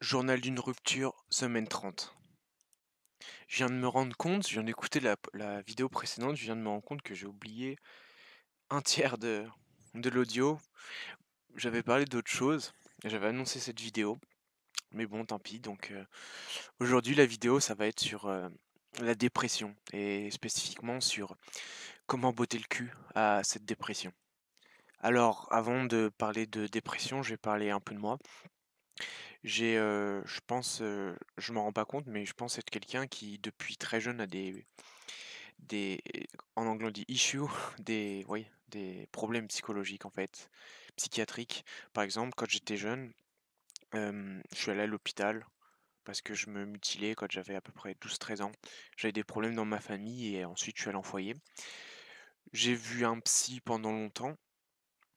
Journal d'une rupture, semaine 30. Je viens de me rendre compte, je viens d'écouter la vidéo précédente, je viens de me rendre compte que j'ai oublié un tiers de l'audio. J'avais parlé d'autre chose, j'avais annoncé cette vidéo, mais bon, tant pis. Donc aujourd'hui, la vidéo, ça va être sur la dépression et spécifiquement sur comment botter le cul à cette dépression. Alors, avant de parler de dépression, je vais parler un peu de moi. Je pense, je m'en rends pas compte, mais je pense être quelqu'un qui, depuis très jeune, a des en anglais on dit issue, des problèmes psychologiques, en fait, psychiatriques. Par exemple, quand j'étais jeune, je suis allé à l'hôpital parce que je me mutilais quand j'avais à peu près 12-13 ans. J'avais des problèmes dans ma famille et ensuite je suis allé en foyer. J'ai vu un psy pendant longtemps.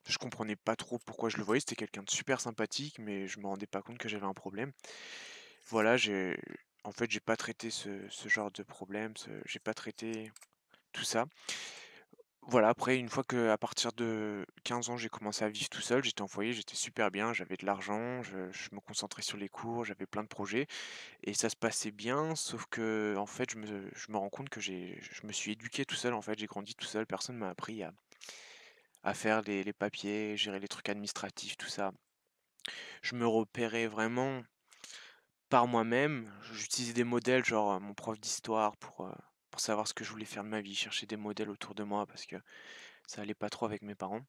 Je comprenais pas trop pourquoi je le voyais, c'était quelqu'un de super sympathique, mais je me rendais pas compte que j'avais un problème. Voilà, j'ai pas traité ce genre de problème, j'ai pas traité tout ça. Voilà, après, une fois que à partir de 15 ans, j'ai commencé à vivre tout seul, j'étais en foyer, j'étais super bien, j'avais de l'argent, je me concentrais sur les cours, j'avais plein de projets et ça se passait bien, sauf que en fait, je me rends compte que je me suis éduqué tout seul, en fait, j'ai grandi tout seul, personne m'a appris à faire les papiers, gérer les trucs administratifs, tout ça. Je me repérais vraiment par moi-même, j'utilisais des modèles, genre mon prof d'histoire pour savoir ce que je voulais faire de ma vie, chercher des modèles autour de moi parce que ça allait pas trop avec mes parents.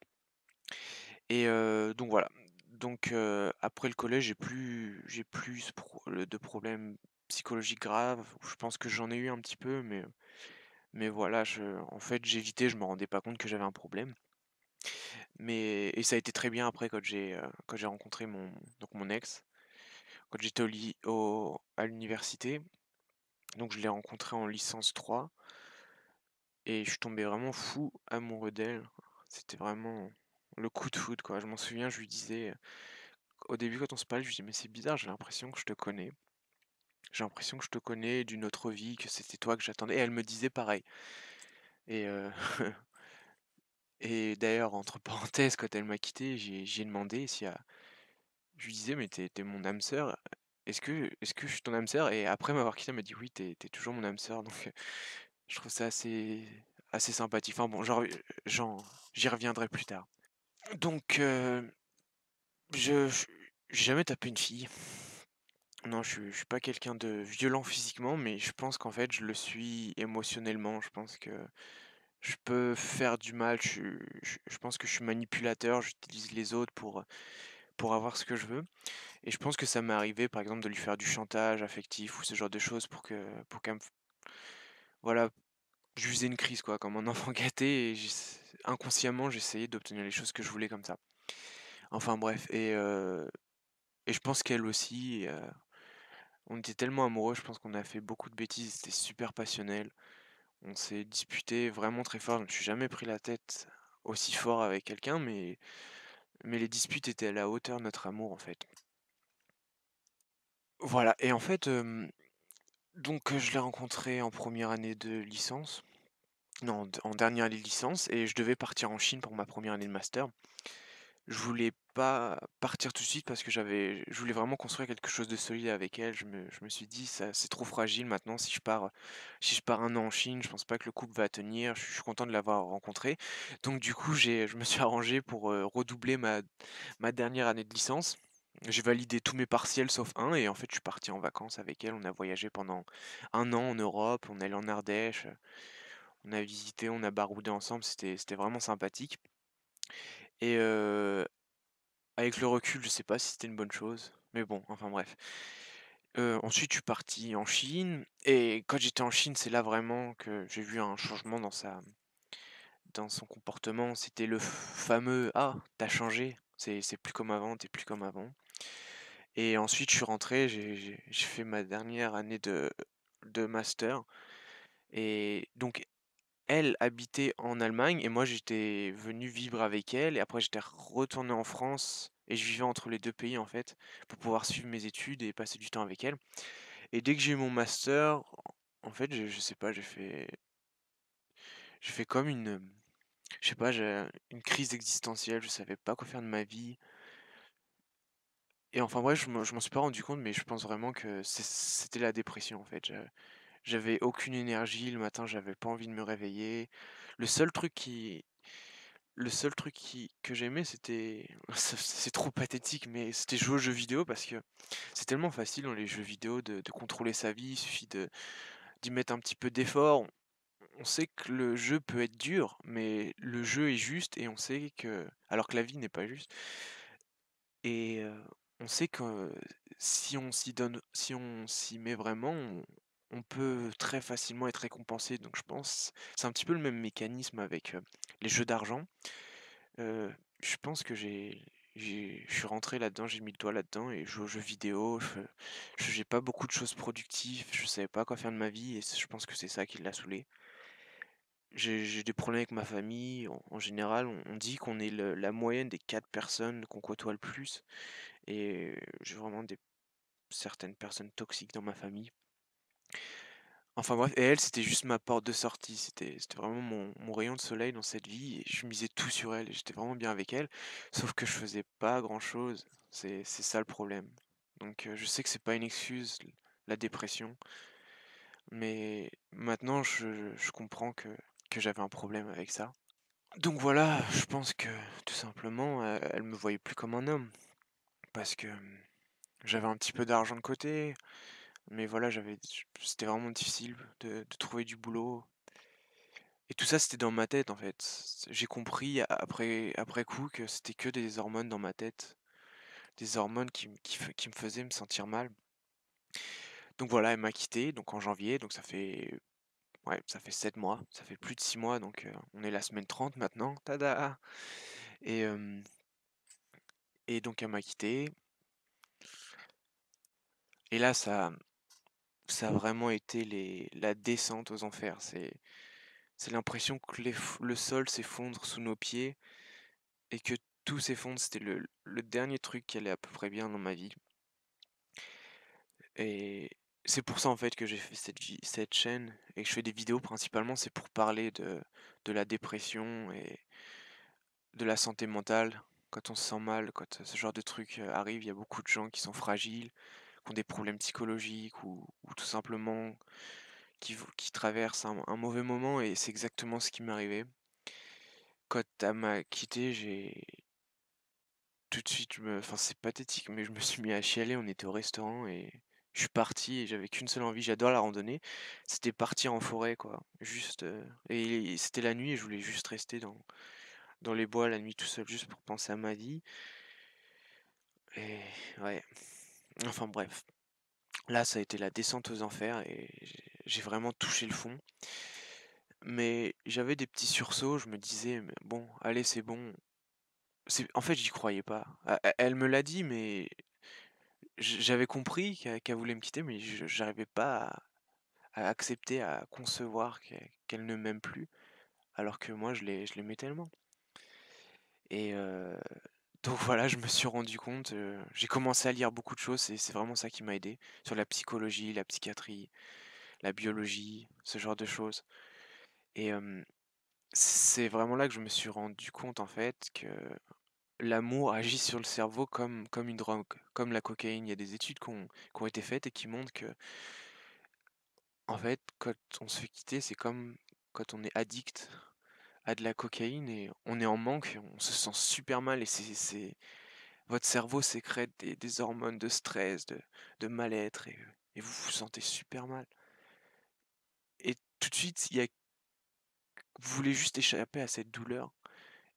Et donc voilà. Donc après le collège, j'ai plus de problèmes psychologiques graves. Je pense que j'en ai eu un petit peu, mais voilà, en fait, j'évitais, je me rendais pas compte que j'avais un problème. Et ça a été très bien après quand j'ai rencontré mon ex, quand j'étais à l'université. Donc je l'ai rencontrée en licence 3 et je suis tombé vraiment fou amoureux d'elle. C'était vraiment le coup de foudre, quoi. Je m'en souviens, je lui disais, au début, quand on se parlait, je lui dis: «Mais c'est bizarre, j'ai l'impression que je te connais. J'ai l'impression que je te connais d'une autre vie, que c'était toi que j'attendais» et elle me disait pareil et et d'ailleurs, entre parenthèses, quand elle m'a quitté, j'ai demandé si je lui disais: «Mais t'es mon âme sœur, est-ce que je suis ton âme sœur?» Et après m'avoir quitté, elle m'a dit: «Oui, t'es toujours mon âme sœur», donc je trouve ça assez sympathique. Enfin bon, j'en j'y reviendrai plus tard. Donc je j'ai jamais tapé une fille. Non, je suis pas quelqu'un de violent physiquement, mais je pense qu'en fait, je le suis émotionnellement. Je pense que je peux faire du mal. Je pense que je suis manipulateur. J'utilise les autres pour avoir ce que je veux. Et je pense que ça m'est arrivé, par exemple, de lui faire du chantage affectif ou ce genre de choses pour qu'elle me, voilà, je faisais une crise, quoi, comme un enfant gâté. Et inconsciemment, j'essayais d'obtenir les choses que je voulais comme ça. Enfin bref, et je pense qu'elle aussi. On était tellement amoureux, je pense qu'on a fait beaucoup de bêtises, c'était super passionnel. On s'est disputé vraiment très fort, je me suis jamais pris la tête aussi fort avec quelqu'un, mais les disputes étaient à la hauteur de notre amour, en fait. Voilà, et en fait, donc je l'ai rencontré en première année de licence, non, en dernière année de licence, et je devais partir en Chine pour ma première année de master. Je voulais pas partir tout de suite parce que je voulais vraiment construire quelque chose de solide avec elle. Je me suis dit, ça, c'est trop fragile maintenant. Si je pars un an en Chine, je pense pas que le couple va tenir. Je suis content de l'avoir rencontré. Donc du coup, je me suis arrangé pour redoubler ma dernière année de licence. J'ai validé tous mes partiels sauf un et en fait, je suis parti en vacances avec elle. On a voyagé pendant un an en Europe. On est allé en Ardèche. On a visité, on a baroudé ensemble. C'était vraiment sympathique. Et avec le recul, je sais pas si c'était une bonne chose, mais bon, enfin bref. Ensuite, je suis parti en Chine et quand j'étais en Chine, c'est là vraiment que j'ai vu un changement dans son comportement. C'était le fameux: «Ah, t'as changé, c'est plus comme avant, t'es plus comme avant» et ensuite je suis rentré, j'ai fait ma dernière année de master et donc elle habitait en Allemagne et moi j'étais venu vivre avec elle et après j'étais retourné en France et je vivais entre les 2 pays en fait, pour pouvoir suivre mes études et passer du temps avec elle. Et dès que j'ai eu mon master, en fait, je sais pas, j'ai fait comme je sais pas, j'ai une crise existentielle, je savais pas quoi faire de ma vie et enfin bref, je m'en suis pas rendu compte, mais je pense vraiment que c'était la dépression, en fait. J'avais aucune énergie, le matin, j'avais pas envie de me réveiller. Le seul truc qui le seul truc que j'aimais, c'était c'est trop pathétique, mais c'était jouer aux jeux vidéo parce que c'est tellement facile dans les jeux vidéo de contrôler sa vie, il suffit d'y mettre un petit peu d'effort. On sait que le jeu peut être dur, mais le jeu est juste et on sait que alors que la vie n'est pas juste et on sait que si on s'y met vraiment, on peut très facilement être récompensé. Donc je pense c'est un petit peu le même mécanisme avec, les jeux d'argent. Heu, je pense que je suis rentré là-dedans, j'ai mis le doigt là-dedans et je joue aux jeux vidéo, je faisais pas beaucoup de choses productives, je savais pas quoi faire de ma vie et je pense que c'est ça qui l'a saoulé. J'ai des problèmes avec ma famille. En général, on dit qu'on est la moyenne des 4 personnes qu'on côtoie le plus et j'ai vraiment certaines personnes toxiques dans ma famille. Enfin bref, et elle, c'était juste ma porte de sortie. C'était vraiment mon rayon de soleil dans cette vie et je misais tout sur elle et j'étais vraiment bien avec elle. Sauf que je faisais pas grand-chose. C'est ça le problème. Donc je sais que c'est pas une excuse, la dépression, mais maintenant je comprends que j'avais un problème avec ça. Donc voilà, je pense que tout simplement, elle me voyait plus comme un homme parce que, j'avais un petit peu d'argent de côté, mais voilà, c'était vraiment difficile de trouver du boulot et tout ça, c'était dans ma tête, en fait. J'ai compris après coup que c'était que des hormones dans ma tête, des hormones qui me faisaient me sentir mal. Donc voilà, elle m'a quitté, donc en janvier, donc ça fait 7 mois, ça fait plus de 6 mois, donc on est la semaine 30 maintenant, tada! Et donc elle m'a quitté et là ça a vraiment été la descente aux enfers. C'est l'impression que le sol s'effondre sous nos pieds et que tout s'effondre. C'était le dernier truc qui allait à peu près bien dans ma vie. Et c'est pour ça en fait que j'ai fait cette chaîne et que je fais des vidéos principalement, c'est pour parler de la dépression et de la santé mentale. Quand on se sent mal, quand ce genre de truc arrive, il y a beaucoup de gens qui sont fragiles, qui ont des problèmes psychologiques ou tout simplement qui traverse un mauvais moment et c'est exactement ce qui m'est arrivé. Quand elle m'a quitté, j'ai tout de suite, enfin c'est pathétique, mais je me suis mis à chialer. On était au restaurant et je suis parti et j'avais qu'une seule envie. J'adore la randonnée. C'était partir en forêt, quoi. Juste, et c'était la nuit et je voulais juste rester dans les bois la nuit tout seul, juste pour penser à ma vie. Et ouais, enfin bref. Là, ça a été la descente aux enfers et j'ai vraiment touché le fond. Mais j'avais des petits sursauts, je me disais: «Mais bon, allez, c'est bon». En fait, j'y croyais pas. Elle me l'a dit, mais j'avais compris qu'elle voulait me quitter, mais j'arrivais pas à accepter, à concevoir qu'elle ne m'aime plus, alors que moi je l'aimais tellement. Et donc voilà, je me suis rendu compte, j'ai commencé à lire beaucoup de choses et c'est vraiment ça qui m'a aidé, sur la psychologie, la psychiatrie, la biologie, ce genre de choses. Et c'est vraiment là que je me suis rendu compte en fait que l'amour agit sur le cerveau comme une drogue, comme la cocaïne. Il y a des études qui ont été faites et qui montrent que, en fait, quand on se fait quitter, c'est comme quand on est addict à de la cocaïne et on est en manque, on se sent super mal et votre cerveau sécrète des hormones de stress, de mal-être et vous vous sentez super mal. Et tout de suite, vous voulez juste échapper à cette douleur.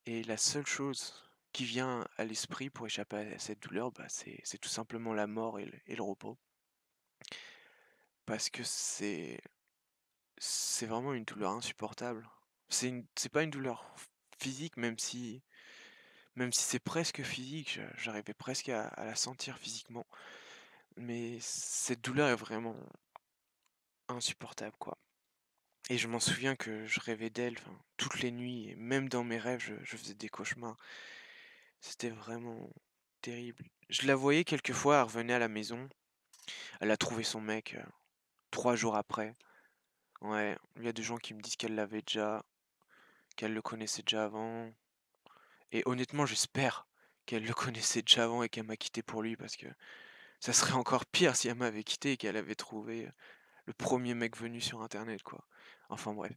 Et la seule chose qui vient à l'esprit pour échapper à cette douleur, bah, c'est tout simplement la mort et le repos. Parce que c'est vraiment une douleur insupportable. C'est pas une douleur physique, même si c'est presque physique, j'arrivais presque à la sentir physiquement. Mais cette douleur est vraiment insupportable, quoi. Et je m'en souviens que je rêvais d'elle, enfin, toutes les nuits, et même dans mes rêves, je faisais des cauchemars. C'était vraiment terrible. Je la voyais quelquefois, elle revenait à la maison. Elle a trouvé son mec 3 jours après. Ouais, il y a des gens qui me disent qu'elle l'avait déjà, qu'elle le connaissait déjà avant. Et honnêtement, j'espère qu'elle le connaissait déjà avant et qu'elle m'a quitté pour lui parce que ça serait encore pire si elle m'avait quitté et qu'elle avait trouvé, le premier mec venu sur internet, quoi. Enfin bref,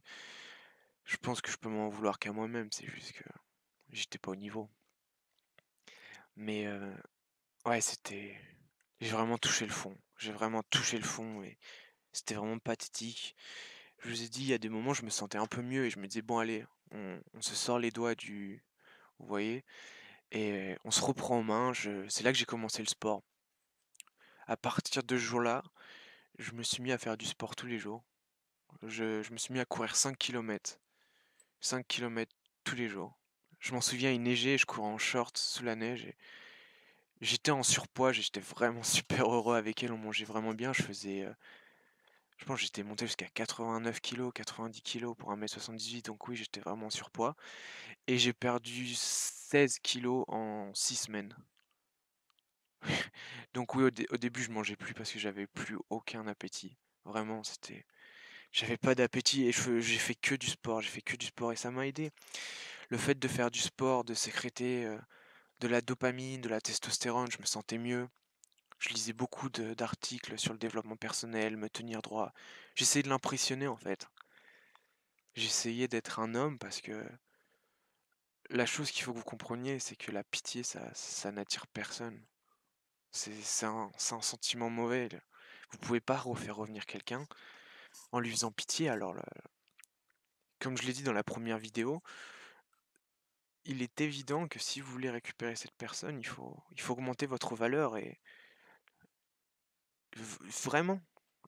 je pense que je peux m'en vouloir qu'à moi-même, c'est juste que j'étais pas au niveau. Mais ouais, j'ai vraiment touché le fond. J'ai vraiment touché le fond et c'était vraiment pathétique. Je vous ai dit, il y a des moments, je me sentais un peu mieux et je me disais: «Bon allez, on se sort les doigts du» vous voyez? Et on se reprend en main. C'est là que j'ai commencé le sport. À partir de ce jour-là, je me suis mis à faire du sport tous les jours. Je me suis mis à courir 5 kilomètres. 5 kilomètres tous les jours. Je m'en souviens, il neigeait, je courais en short sous la neige et j'étais en surpoids, j'étais vraiment super heureux avec elle, on mangeait vraiment bien. Je pense que j'étais monté jusqu'à 89 kilos, 90 kilos pour 1,78 m, donc oui, j'étais vraiment en surpoids. Et j'ai perdu 16 kilos en 6 semaines. Donc oui, au début, je mangeais plus parce que j'avais plus aucun appétit. Vraiment, j'avais pas d'appétit et j'ai fait que du sport, j'ai fait que du sport et ça m'a aidé. Le fait de faire du sport, de sécréter de la dopamine, de la testostérone, je me sentais mieux. Je lisais beaucoup d'articles sur le développement personnel, me tenir droit. J'essayais de l'impressionner en fait. J'essayais d'être un homme parce que la chose qu'il faut que vous compreniez, c'est que la pitié, ça n'attire personne. C'est un sentiment mauvais. Vous pouvez pas refaire revenir quelqu'un en lui faisant pitié. Alors, comme je l'ai dit dans la première vidéo, il est évident que si vous voulez récupérer cette personne, il faut augmenter votre valeur et vraiment.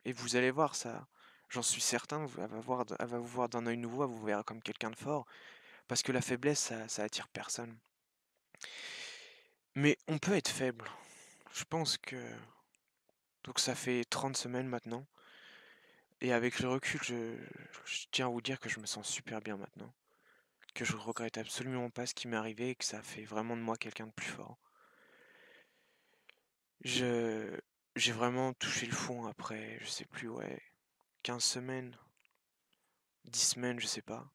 Et vous allez voir ça. J'en suis certain, elle va vous voir d'un œil nouveau, elle vous verra comme quelqu'un de fort. Parce que la faiblesse, ça attire personne. Mais on peut être faible. Je pense que. Donc ça fait 30 semaines maintenant. Et avec le recul, je tiens à vous dire que je me sens super bien maintenant. Que je regrette absolument pas ce qui m'est arrivé et que ça fait vraiment de moi quelqu'un de plus fort. Je, j'ai vraiment touché le fond après, je sais plus, ouais, 15 semaines, 10 semaines, je sais pas.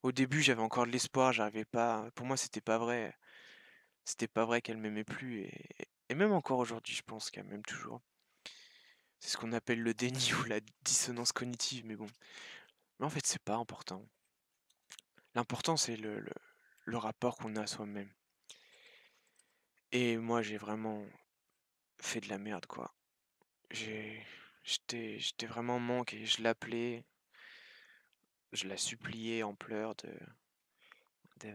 Au début, j'avais encore de l'espoir, j'arrivais pas. Pour moi, c'était pas vrai. C'était pas vrai qu'elle m'aimait plus. Et même encore aujourd'hui, je pense qu'elle m'aime toujours. C'est ce qu'on appelle le déni ou la dissonance cognitive, mais bon. Mais en fait, c'est pas important. L'important, c'est le rapport qu'on a à soi-même. Et moi, j'ai vraiment fait de la merde, quoi. J'étais vraiment en manque et je l'appelais, je la suppliais en pleurs de,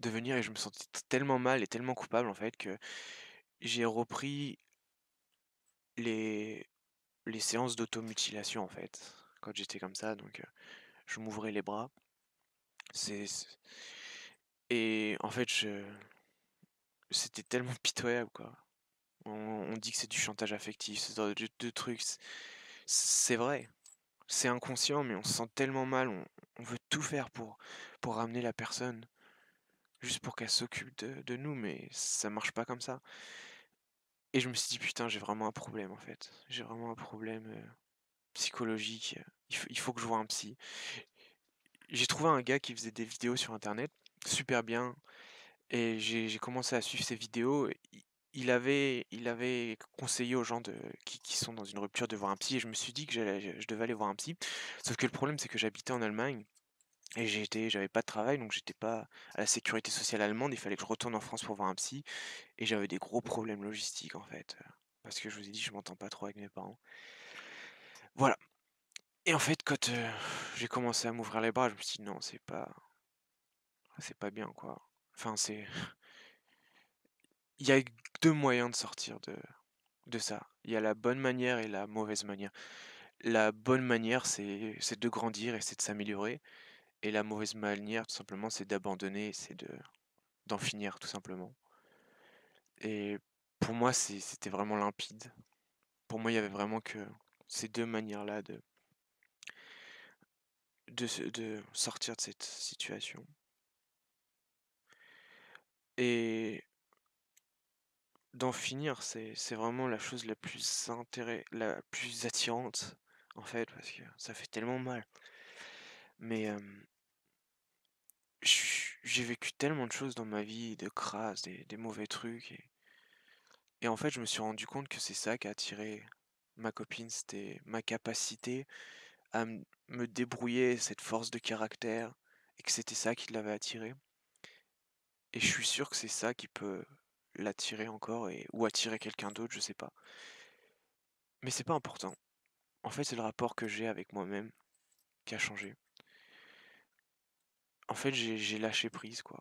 de venir et je me sentais tellement mal et tellement coupable en fait que j'ai repris les, les séances d'automutilation en fait quand j'étais comme ça. Donc je m'ouvrais les bras. C'est- Et en fait, c'était tellement pitoyable quoi. On dit que c'est du chantage affectif, ce genre de trucs. C'est vrai, c'est inconscient, mais on se sent tellement mal, on veut tout faire pour ramener la personne, juste pour qu'elle s'occupe de nous, mais ça marche pas comme ça. Et je me suis dit, putain, j'ai vraiment un problème en fait. J'ai vraiment un problème psychologique. Il faut que je voie un psy. J'ai trouvé un gars qui faisait des vidéos sur internet, super bien, et j'ai commencé à suivre ses vidéos. Il avait conseillé aux gens qui sont dans une rupture de voir un psy, et je me suis dit que je devais aller voir un psy. Sauf que le problème, c'est que j'habitais en Allemagne. Et j'avais pas de travail, donc j'étais pas à la sécurité sociale allemande. Il fallait que je retourne en France pour voir un psy. Et j'avais des gros problèmes logistiques, en fait. Parce que je vous ai dit, je m'entends pas trop avec mes parents. Voilà. Et en fait, quand j'ai commencé à m'ouvrir les bras, je me suis dit, non, c'est pas bien, quoi. Enfin, il y a deux moyens de sortir de ça. Il y a la bonne manière et la mauvaise manière. La bonne manière, c'est de grandir et c'est de s'améliorer. Et la mauvaise manière, tout simplement, c'est d'abandonner, d'en finir, tout simplement. Et pour moi, c'était vraiment limpide. Pour moi, il y avait vraiment que ces deux manières-là de sortir de cette situation. Et d'en finir, c'est vraiment la chose la plus attirante, en fait, parce que ça fait tellement mal. Mais j'ai vécu tellement de choses dans ma vie, de crasses, des mauvais trucs et en fait, je me suis rendu compte que c'est ça qui a attiré ma copine, c'était ma capacité à me débrouiller, cette force de caractère et que c'était ça qui l'avait attirée et je suis sûr que c'est ça qui peut l'attirer encore et ou attirer quelqu'un d'autre, je sais pas. Mais c'est pas important. En fait, c'est le rapport que j'ai avec moi-même qui a changé. En fait, j'ai lâché prise, quoi.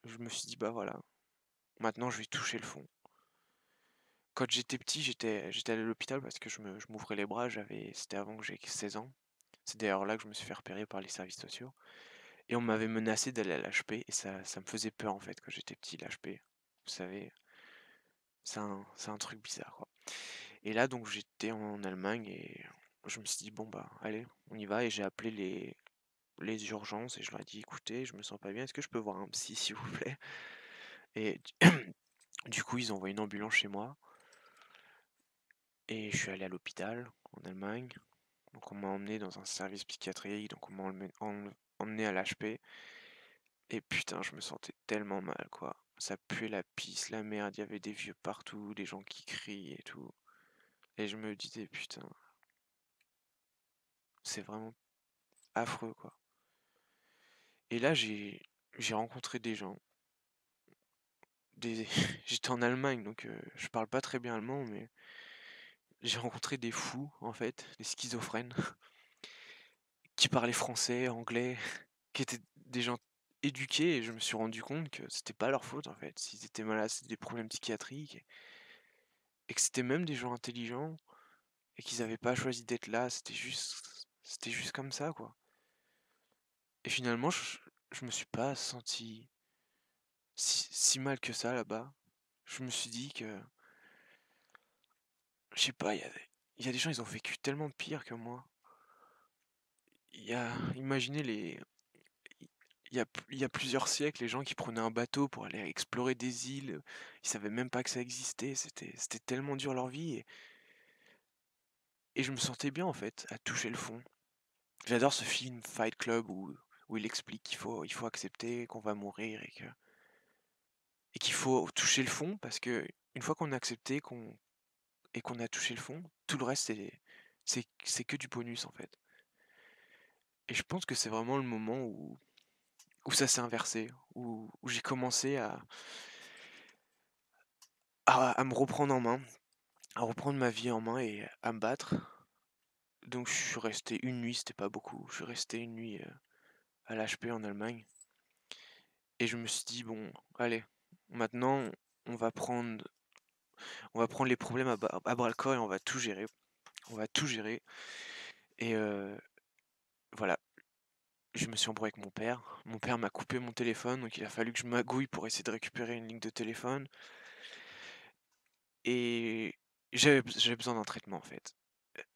Je me suis dit: «Bah, voilà, maintenant je vais toucher le fond». Quand j'étais petit, j'étais allé à l'hôpital parce que je m'ouvrais les bras, c'était avant que j'aie 16 ans. C'est d'ailleurs là que je me suis fait repérer par les services sociaux et on m'avait menacé d'aller à l'HP et ça me faisait peur, en fait, quand j'étais petit, l'HP. Vous savez, c'est un truc bizarre, quoi et là, donc j'étais en Allemagne et je me suis dit: «Bon, bah, allez, on y va» et j'ai appelé les urgences et je leur ai dit: «Écoutez, je me sens pas bien, est-ce que je peux voir un psy, s'il vous plaît?» et du coup, ils ont envoyé une ambulance chez moi et je suis allé à l'hôpital en Allemagne. Donc on m'a emmené dans un service psychiatrique, donc on m'a emmené à l'HP et putain, je me sentais tellement mal, quoi. Ça puait la pisse, la merde, il y avait des vieux partout, des gens qui crient et tout. Et je me disais: «Putain, c'est vraiment affreux, quoi» et là, j'ai rencontré des gens, des j'étais en Allemagne, donc je parle pas très bien allemand, mais j'ai rencontré des fous, en fait, des schizophrènes qui parlaient français, anglais, qui étaient des gens éduqués et je me suis rendu compte que c'était pas leur faute, en fait. S'ils étaient malades, c'était des problèmes psychiatriques et que c'était même des gens intelligents et qu'ils avaient pas choisi d'être là, c'était juste comme ça, quoi et finalement, je me suis pas senti si mal que ça, là-bas. Je me suis dit que, je sais pas, il y a des gens, ils ont vécu tellement pire que moi. Imaginez il y a plusieurs siècles, les gens qui prenaient un bateau pour aller explorer des îles, ils savaient même pas que ça existait, c'était tellement dur leur vie et je me sentais bien en fait, à toucher le fond. J'adore ce film Fight Club où il explique qu'il faut accepter qu'on va mourir et qu'il faut toucher le fond parce que une fois qu'on a accepté qu'on a touché le fond, tout le reste c'est que du bonus en fait. Et je pense que c'est vraiment le moment où ça s'est inversé, où j'ai commencé à me reprendre en main, à reprendre ma vie en main et à me battre. Donc je suis resté une nuit, c'était pas beaucoup. Je suis resté une nuit à l'HP en Allemagne. Et je me suis dit, bon, allez, maintenant on va prendre, on va prendre les problèmes à bras le corps et on va tout gérer. On va tout gérer. Et voilà, je me suis embrouillé avec mon père. Mon père m'a coupé mon téléphone, donc il a fallu que je magouille pour essayer de récupérer une ligne de téléphone. Et j'avais besoin d'un traitement en fait.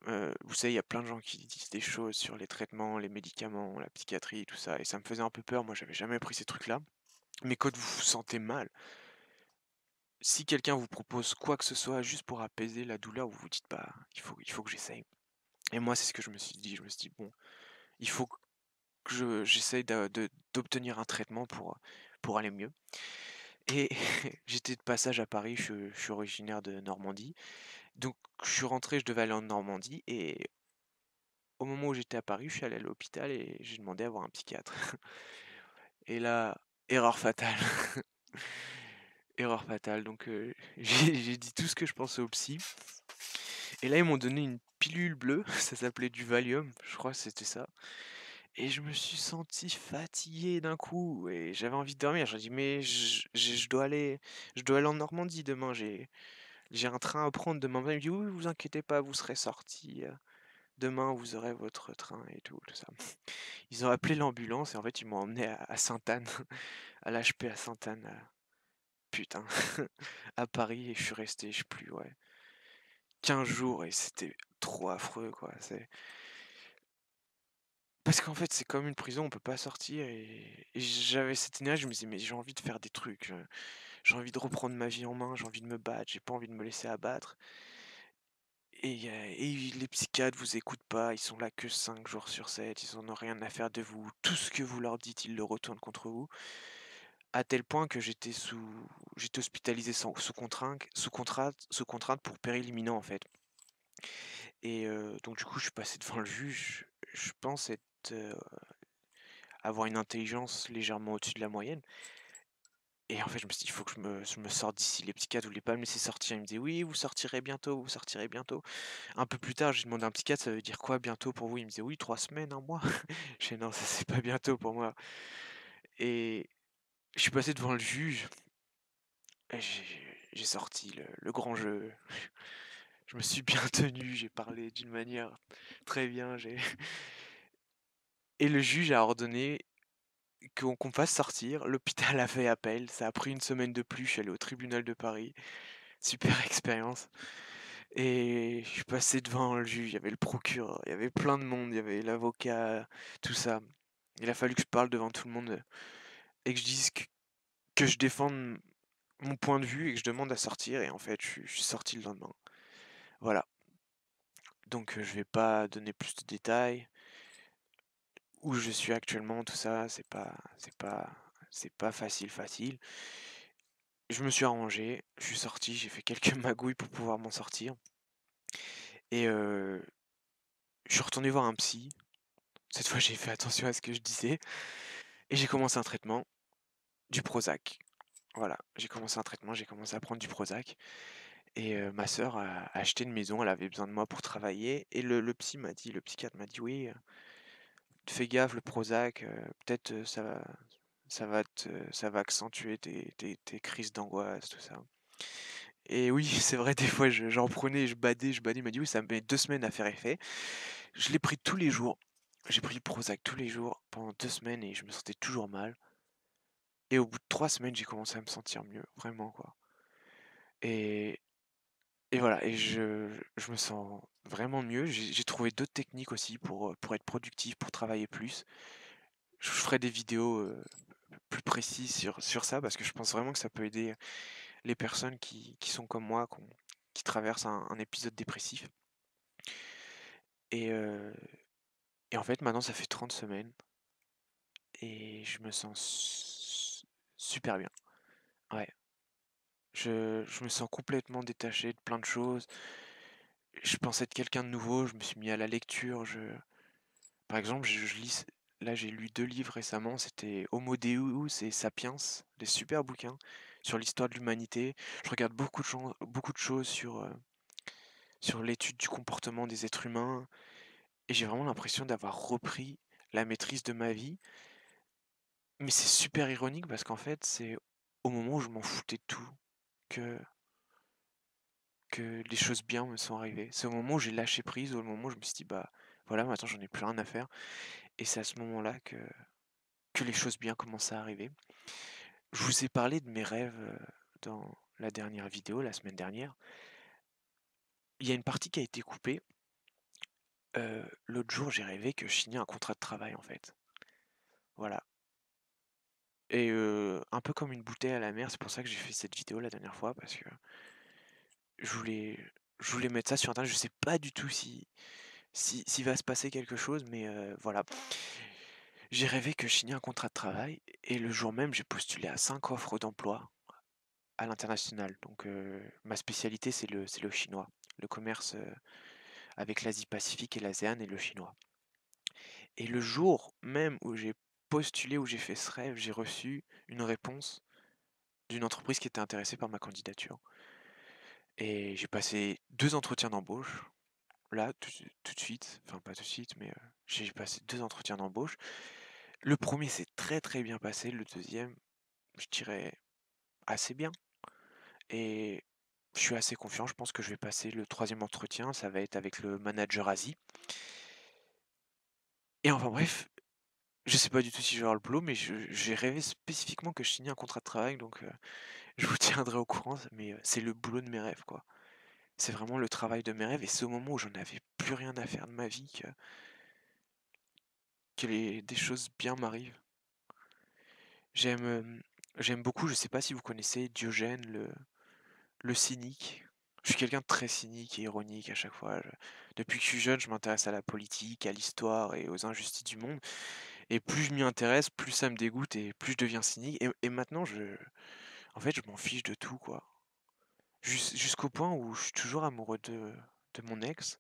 Vous savez, il y a plein de gens qui disent des choses sur les traitements, les médicaments, la psychiatrie, tout ça, et ça me faisait un peu peur. Moi, j'avais jamais pris ces trucs-là. Mais quand vous vous sentez mal, si quelqu'un vous propose quoi que ce soit juste pour apaiser la douleur, vous vous dites: «Bah, il faut que j'essaye» et moi, c'est ce que je me suis dit. Je me suis dit: «Bon, il faut que j'essaye d'obtenir un traitement pour aller mieux» et j'étais de passage à Paris, je suis originaire de Normandie, donc je suis rentré, je devais aller en Normandie et au moment où j'étais à Paris, je suis allé à l'hôpital et j'ai demandé à voir un psychiatre. Et là, erreur fatale. Erreur fatale, donc j'ai dit tout ce que je pensais au psy et là, ils m'ont donné une pilule bleue, ça s'appelait du Valium, je crois que c'était ça et je me suis senti fatigué d'un coup et j'avais envie de dormir. J'ai dit: «Mais je dois aller en Normandie demain, j'ai un train à prendre demain matin». Il me dit: «Oui, vous inquiétez pas, vous serez sortis, demain vous aurez votre train et tout ça». Ils ont appelé l'ambulance et en fait, ils m'ont emmené à Sainte-Anne, à l'HP à Sainte-Anne, putain, à Paris et je suis resté, je sais plus, ouais, 15 jours et c'était trop affreux, quoi. Parce qu'en fait, c'est comme une prison, on peut pas sortir et j'avais cette énergie, je me disais: «Mais j'ai envie de faire des trucs, j'ai envie de reprendre ma vie en main, j'ai envie de me battre, j'ai pas envie de me laisser abattre» Et les psychiatres vous écoutent pas, ils sont là que 5 jours sur 7, ils en ont rien à faire de vous. Tout ce que vous leur dites, ils le retournent contre vous. À tel point que j'étais hospitalisé sous contrainte pour péril imminent, en fait. Et donc du coup, je suis passé devant le juge. Je pense avoir une intelligence légèrement au-dessus de la moyenne. Et en fait, je me suis dit: «Il faut que je me sorte d'ici». Les psychiatres voulaient pas me laisser sortir. Ils me disaient: «Oui, vous sortirez bientôt, vous sortirez bientôt». Un peu plus tard, j'ai demandé à un psychiatre: «Ça veut dire quoi bientôt pour vous?» Il me disait: «Oui, 3 semaines, un mois». J'ai fait: «Non, ça c'est pas bientôt pour moi». Et je suis passé devant le juge et j'ai sorti le grand jeu. Je me suis bien tenu, j'ai parlé d'une manière très bien, j'ai et le juge a ordonné qu'on me fasse sortir. L'hôpital a fait appel, ça a pris une semaine de plus, je suis allé au tribunal de Paris. Super expérience. Et je suis passé devant le juge, il y avait le procureur, il y avait plein de monde, il y avait l'avocat, tout ça. Il a fallu que je parle devant tout le monde et que je dise que je défende mon point de vue et que je demande à sortir. Et en fait, je suis sorti le lendemain. Voilà. Donc, je vais pas donner plus de détails. Où je suis actuellement, tout ça, c'est pas facile, facile. Je me suis arrangé, je suis sorti, j'ai fait quelques magouilles pour pouvoir m'en sortir. Et je suis retourné voir un psy. Cette fois, j'ai fait attention à ce que je disais. Et j'ai commencé un traitement, du Prozac. Voilà, j'ai commencé un traitement, j'ai commencé à prendre du Prozac. Et ma sœur a acheté une maison, elle avait besoin de moi pour travailler. Et le psychiatre m'a dit: «Oui, fais gaffe, le Prozac, peut-être ça va accentuer tes crises d'angoisse, tout ça». Et oui, c'est vrai, des fois, j'en prenais, je badais, je badais. Il m'a dit: «Oui, ça me met 2 semaines à faire effet». Je l'ai pris tous les jours. J'ai pris le Prozac tous les jours pendant 2 semaines et je me sentais toujours mal. Et au bout de 3 semaines, j'ai commencé à me sentir mieux, vraiment, quoi. Et, et voilà, et je me sens vraiment mieux. J'ai trouvé d'autres techniques aussi pour être productif, pour travailler plus. Je ferai des vidéos plus précises sur ça parce que je pense vraiment que ça peut aider les personnes qui sont comme moi, qui traversent un épisode dépressif. Et, et en fait, maintenant, ça fait 30 semaines et je me sens super bien. Ouais. Je me sens complètement détaché de plein de choses. Je pensais être quelqu'un de nouveau, je me suis mis à la lecture. Par exemple, je lis. Là, j'ai lu 2 livres récemment. C'était Homo Deus et Sapiens, des super bouquins sur l'histoire de l'humanité. Je regarde beaucoup de choses sur l'étude du comportement des êtres humains. Et j'ai vraiment l'impression d'avoir repris la maîtrise de ma vie. Mais c'est super ironique parce qu'en fait, c'est au moment où je m'en foutais de tout que les choses bien me sont arrivées. C'est au moment où j'ai lâché prise, au moment où je me suis dit: «Bah, voilà, maintenant j'en ai plus rien à faire». Et c'est à ce moment-là que les choses bien commencent à arriver. Je vous ai parlé de mes rêves, dans la dernière vidéo, la semaine dernière. Il y a une partie qui a été coupée. L'autre jour, j'ai rêvé que je signais un contrat de travail, en fait. Voilà. Et un peu comme une bouteille à la mer, c'est pour ça que j'ai fait cette vidéo la dernière fois, parce que je voulais je voulais mettre ça sur internet. Je sais pas du tout s'il va se passer quelque chose, mais voilà. J'ai rêvé que je signais un contrat de travail et le jour même, j'ai postulé à 5 offres d'emploi à l'international. Donc ma spécialité, c'est le chinois, le commerce, avec l'Asie-Pacifique et l'ASEAN et le chinois. Et le jour même où j'ai postulé, où j'ai fait ce rêve, j'ai reçu une réponse d'une entreprise qui était intéressée par ma candidature. Et j'ai passé 2 entretiens d'embauche, là, tout de suite, enfin pas tout de suite, mais j'ai passé 2 entretiens d'embauche. Le premier s'est très très bien passé, le deuxième, je dirais assez bien. Et je suis assez confiant, je pense que je vais passer le troisième entretien, ça va être avec le manager Asie. Et enfin bref, je sais pas du tout si je vais avoir le boulot, mais j'ai rêvé spécifiquement que je signais un contrat de travail, donc je vous tiendrai au courant, mais c'est le boulot de mes rêves, quoi. C'est vraiment le travail de mes rêves, et c'est au moment où j'en avais plus rien à faire de ma vie que des choses bien m'arrivent. J'aime j'aime beaucoup, je sais pas si vous connaissez Diogène, le cynique. Je suis quelqu'un de très cynique et ironique à chaque fois. Depuis que je suis jeune, je m'intéresse à la politique, à l'histoire et aux injustices du monde. Et plus je m'y intéresse, plus ça me dégoûte et plus je deviens cynique. Et maintenant, en fait, je m'en fiche de tout, quoi. Jusqu'au point où je suis toujours amoureux de mon ex,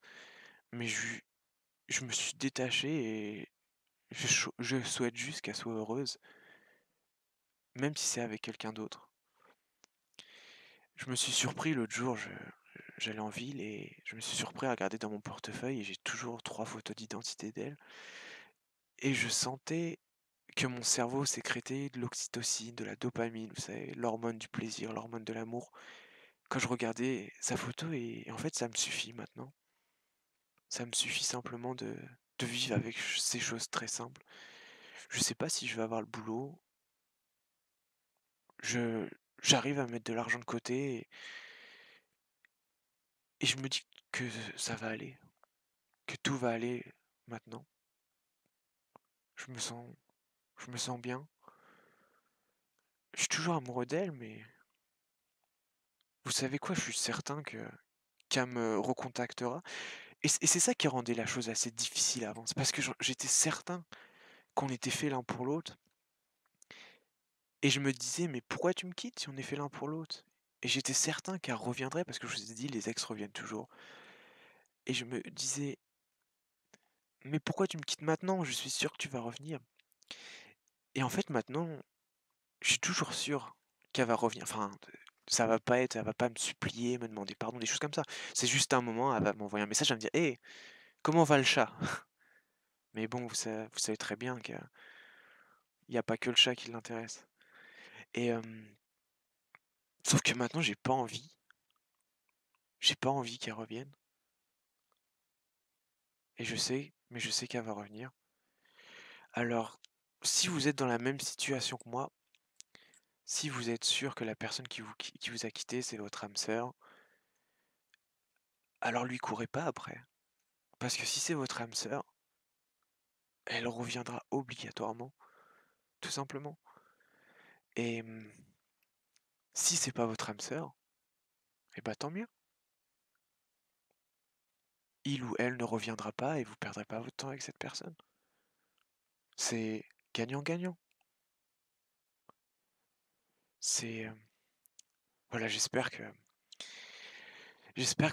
mais je me suis détaché et je souhaite juste qu'elle soit heureuse, même si c'est avec quelqu'un d'autre. Je me suis surpris l'autre jour, j'allais en ville et je me suis surpris à regarder dans mon portefeuille et j'ai toujours 3 photos d'identité d'elle. Et je sentais que mon cerveau sécrétait de l'oxytocine, de la dopamine, vous savez, l'hormone du plaisir, l'hormone de l'amour. Quand je regardais sa photo et en fait ça me suffit maintenant. Ça me suffit simplement de vivre avec ces choses très simples. Je sais pas si je vais avoir le boulot. Je J'arrive à mettre de l'argent de côté et je me dis que ça va aller, que tout va aller maintenant. Je me sens je me sens bien. Je suis toujours amoureux d'elle, mais vous savez quoi? Je suis certain que qu'elle me recontactera et c'est ça qui rendait la chose assez difficile avant. C'est parce que j'étais certain qu'on était faits l'un pour l'autre et je me disais: «Mais pourquoi tu me quittes si on est faits l'un pour l'autre?» Et j'étais certain qu'elle reviendrait parce que je vous ai dit, les ex reviennent toujours et je me disais: «Mais pourquoi tu me quittes maintenant? Je suis sûr que tu vas revenir» et en fait, maintenant, je suis toujours sûr qu'elle va revenir. Enfin, elle va pas me supplier, me demander pardon, des choses comme ça. C'est juste un moment, elle va m'envoyer un message, elle va me dire: «Hé, comment va le chat?» Mais bon, vous savez très bien qu'il y a pas que le chat qui l'intéresse et sauf que maintenant j'ai pas envie qu'elle revienne et je sais qu'elle va revenir. Alors, si vous êtes dans la même situation que moi, si vous êtes sûr que la personne qui vous a quitté, c'est votre âme sœur, alors lui courez pas après. Parce que si c'est votre âme sœur, elle reviendra obligatoirement, tout simplement. Et si c'est pas votre âme sœur, eh bah tant mieux. Il ou elle ne reviendra pas et vous perdrez pas votre temps avec cette personne. C'est gagnant-gagnant. C'est voilà, j'espère que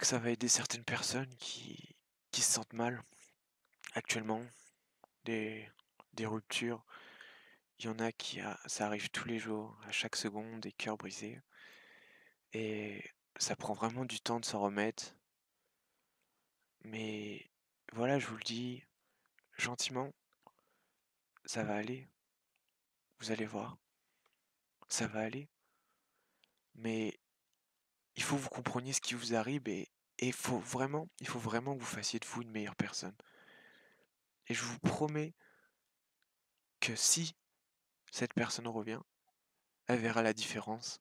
ça va aider certaines personnes qui se sentent mal actuellement, des des ruptures. Il y en a ça arrive tous les jours, à chaque seconde, des cœurs brisés et ça prend vraiment du temps de s'en remettre. Mais voilà, je vous le dis gentiment, ça va aller, vous allez voir, ça va aller. Mais il faut que vous compreniez ce qui vous arrive et il faut vraiment que vous fassiez de vous une meilleure personne. Et je vous promets que si cette personne revient, elle verra la différence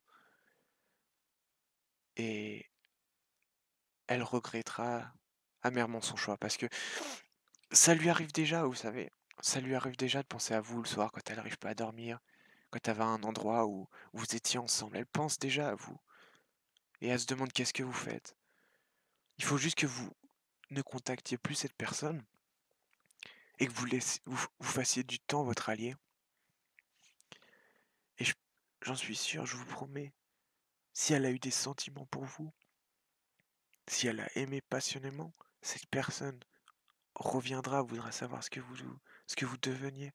et elle regrettera amèrement son choix. Parce que ça lui arrive déjà, vous savez, ça lui arrive déjà de penser à vous le soir quand elle n'arrive pas à dormir, quand elle va à un endroit où vous étiez ensemble. Elle pense déjà à vous et elle se demande qu'est-ce que vous faites. Il faut juste que vous ne contactiez plus cette personne et que vous fassiez du temps votre allié. Et j'en suis sûr, je vous promets, si elle a eu des sentiments pour vous, si elle a aimé passionnément, cette personne reviendra, voudra savoir ce que vous deveniez.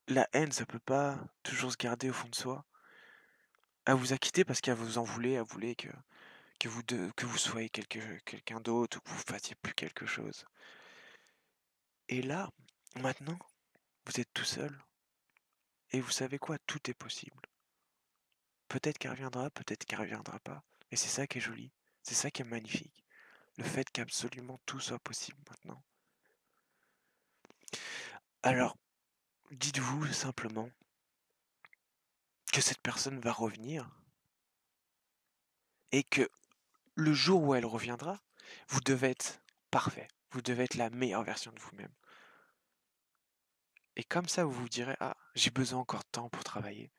La haine, ça peut pas toujours se garder au fond de soi. Elle vous a quitté parce qu'elle vous en voulait, elle voulait que vous soyez quelqu'un d'autre ou que vous fassiez plus quelque chose. Et là, maintenant, vous êtes tout seul. Et vous savez quoi? Tout est possible. Peut-être qu'elle reviendra, peut-être qu'elle reviendra pas. Et c'est ça qui est joli. C'est ça qui est magnifique. Le fait qu'absolument tout soit possible maintenant. Alors, dites-vous simplement que cette personne va revenir et que le jour où elle reviendra, vous devez être parfait. Vous devez être la meilleure version de vous-même. Et comme ça, vous vous direz, ah, j'ai besoin encore de temps pour travailler.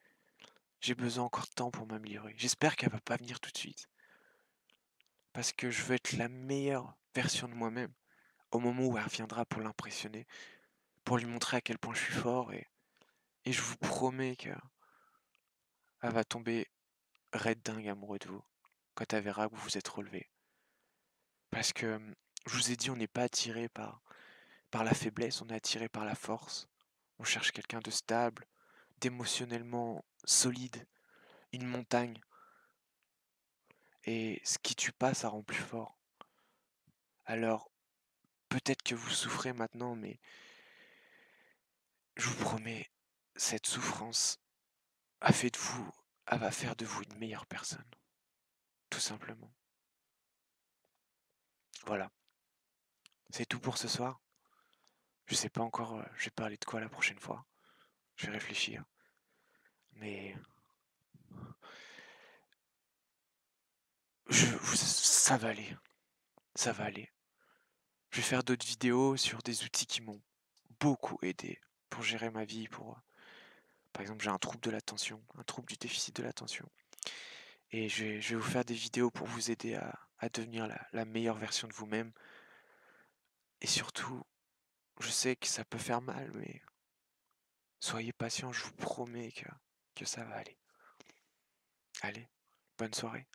J'ai besoin encore de temps pour m'améliorer. J'espère qu'elle va pas venir tout de suite. parce que je veux être la meilleure version de moi-même au moment où elle reviendra pour l'impressionner, pour lui montrer à quel point je suis fort et je vous promets qu'elle va tomber raide dingue amoureux de vous quand elle verra que vous vous êtes relevé. Parce que je vous ai dit, on n'est pas attiré par la faiblesse, on est attiré par la force. On cherche quelqu'un de stable, d'émotionnellement solide, une montagne. Et ce qui tue pas, ça rend plus fort. Alors, peut-être que vous souffrez maintenant, mais je vous promets, cette souffrance a fait de vous, elle va faire de vous une meilleure personne. Tout simplement. Voilà. C'est tout pour ce soir. Je sais pas encore, je vais parler de quoi la prochaine fois. Je vais réfléchir. Mais ça va aller. Ça va aller. Je vais faire d'autres vidéos sur des outils qui m'ont beaucoup aidé pour gérer ma vie, par exemple, j'ai un trouble de l'attention, un trouble du déficit de l'attention. Et je vais vous faire des vidéos pour vous aider à devenir la meilleure version de vous-même. Et surtout, je sais que ça peut faire mal, mais soyez patient, je vous promets que ça va aller. Allez, bonne soirée.